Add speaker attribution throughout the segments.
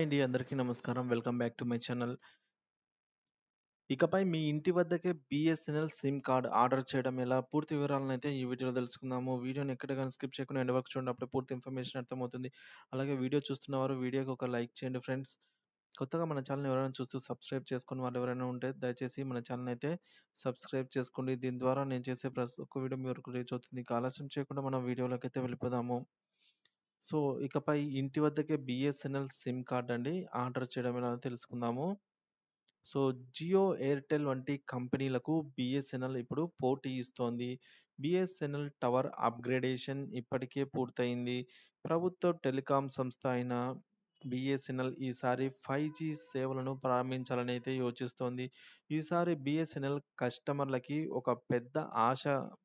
Speaker 1: అండి అందరికీ నమస్కారం. Welcome back to my channel. ఇకపై మీ ఇంటి వద్దకే బీఎస్ఎన్ఎల్ సిమ్ కార్డ్ ఆర్డర్ చేయడం ఎలా? పూర్తి వివరాలనైతే ఈ వీడియోలో తెలుసుకుందాము. వీడియోని ఎక్కడ గాని స్కిప్ చేయకుండా ఎండ్ వరకు చూడండి. అప్పుడే పూర్తి ఇన్ఫర్మేషన్ అర్థమవుతుంది. అలాగే వీడియో చూస్తున్నవారు వీడియోకి ఒక లైక్ చేయండి ఫ్రెండ్స్. కొత్తగా మన ఛానల్‌ని ఎవరైనా చూస్తూ సబ్స్క్రైబ్ చేసుకొని వాళ్ళు ఎవరైనా ఉంటే దయచేసి మన ఛానల్‌ని అయితే సబ్స్క్రైబ్ చేసుకోండి. దీని ద్వారా నేను చేసే ప్రతి ఒక్క వీడియో మీ వరకు రీచ్ అవుతుంది. ఇక ఆలస్యం చేయకుండా మనం వీడియోలోకైతే వెళ్ళిపోదాము. సో, ఇకపై ఇంటి వద్దకే బీఎస్ఎన్ఎల్ సిమ్ కార్డ్ అండి ఆర్డర్ చేయడం ఎలా తెలుసుకుందాము. సో, జియో, ఎయిర్‌టెల్ వంటి కంపెనీలకు బీఎస్ఎన్ఎల్ ఇప్పుడు పోటీ ఇస్తోంది. బీఎస్ఎన్ఎల్ టవర్ అప్‌గ్రేడేషన్ ఇప్పటికే పూర్తయింది. ప్రభుత్వ టెలికాం సంస్థ అయిన బీఎస్ఎన్ఎల్ ఈసారి 5జీ సేవలను ప్రారంభించాలనైతే యోచిస్తోంది. ఈసారి బీఎస్ఎన్ఎల్ కస్టమర్లకి ఒక పెద్ద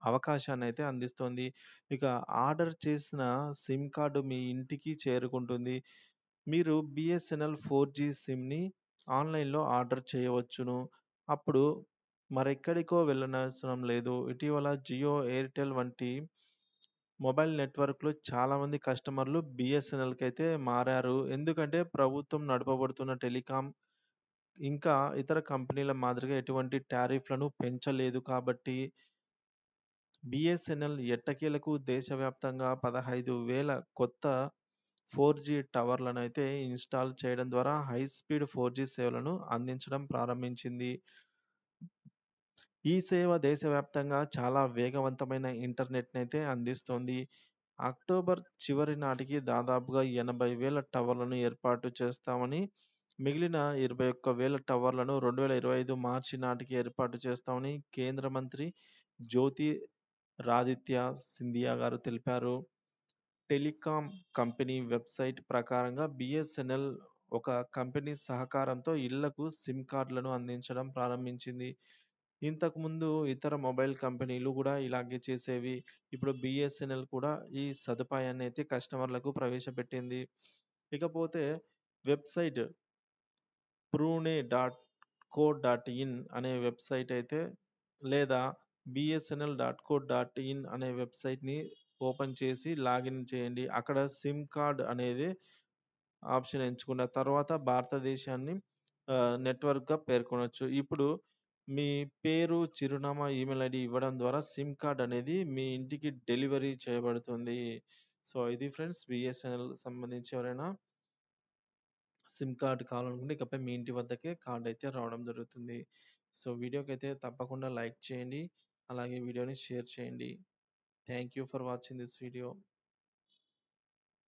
Speaker 1: అవకాశాన్నైతే అందిస్తోంది. ఇక ఆర్డర్ చేసిన సిమ్ కార్డ్ మీ ఇంటికి చేరుకుంటుంది. మీరు బీఎస్ఎన్ఎల్ 4జీ సిమ్‌ని ఆన్‌లైన్‌లో ఆర్డర్ చేయవచ్చును. అప్పుడు మరెక్కడికో వెళ్ళనవసరం లేదు. ఇటీవల జియో, ఎయిర్‌టెల్ వంటి మొబైల్ నెట్‌వర్క్‌లు చాలామంది కస్టమర్లు బీఎస్ఎన్ఎల్‌కైతే మారారు. ఎందుకంటే ప్రభుత్వం నడపబడుతున్న టెలికాం ఇంకా ఇతర కంపెనీల మాదిరిగా ఎటువంటి టారిఫ్‌లను పెంచలేదు కాబట్టి బీఎస్ఎన్ఎల్ ఎట్టకేలకు దేశవ్యాప్తంగా 15,000 కొత్త 4జీ టవర్‌లనైతే ఇన్‌స్టాల్ చేయడం ద్వారా హై స్పీడ్ 4జీ సేవలను అందించడం ప్రారంభించింది. ఈ సేవ దేశవ్యాప్తంగా చాలా వేగవంతమైన ఇంటర్నెట్‌నైతే అందిస్తోంది. అక్టోబర్ చివరి నాటికి దాదాపుగా 80,000 టవర్లను ఏర్పాటు చేస్తామని, మిగిలిన 21,000 టవర్లను 2025 మార్చి నాటికి ఏర్పాటు చేస్తామని కేంద్ర మంత్రి జ్యోతిరాదిత్య సింధియా గారు తెలిపారు. టెలికాం కంపెనీ వెబ్‌సైట్ ప్రకారంగా బీఎస్ఎన్ఎల్ ఒక కంపెనీ సహకారంతో ఇళ్లకు సిమ్ కార్డులను అందించడం ప్రారంభించింది. ఇంతకుముందు ఇతర మొబైల్ కంపెనీలు గూడా ఇలాగే చేసేవి. ఇప్పుడు బీఎస్ఎన్ఎల్ కూడా ఈ సదుపాయాన్నయితే కస్టమర్లకు ప్రవేశపెట్టింది. ఇకపోతే వెబ్‌సైట్ పూణే.co.in అనే వెబ్‌సైట్ అయితే లేదా bsnl.co.in అనే వెబ్‌సైట్‌ని ఓపెన్ చేసి లాగిన్ చేయండి. అక్కడ సిమ్ కార్డ్ అనేది ఆప్షన్ ఎంచుకున్న తర్వాత భారతదేశాన్ని నెట్‌వర్క్‌గా పేర్కొనొచ్చు. ఇప్పుడు మీ పేరు, చిరునామా, ఈమెయిల్ ఐడీ ఇవ్వడం ద్వారా సిమ్ కార్డ్ అనేది మీ ఇంటికి డెలివరీ చేయబడుతుంది. సో, ఇది ఫ్రెండ్స్ బీఎస్ఎన్ఎల్ సంబంధించి ఎవరైనా సిమ్ కార్డ్ కావాలనుకుంటే ఇకపై మీ ఇంటి వద్దకే కార్డ్ అయితే రావడం జరుగుతుంది. సో, వీడియోకైతే తప్పకుండా లైక్ చేయండి. అలాగే వీడియోని షేర్ చేయండి. Thank you for watching this video.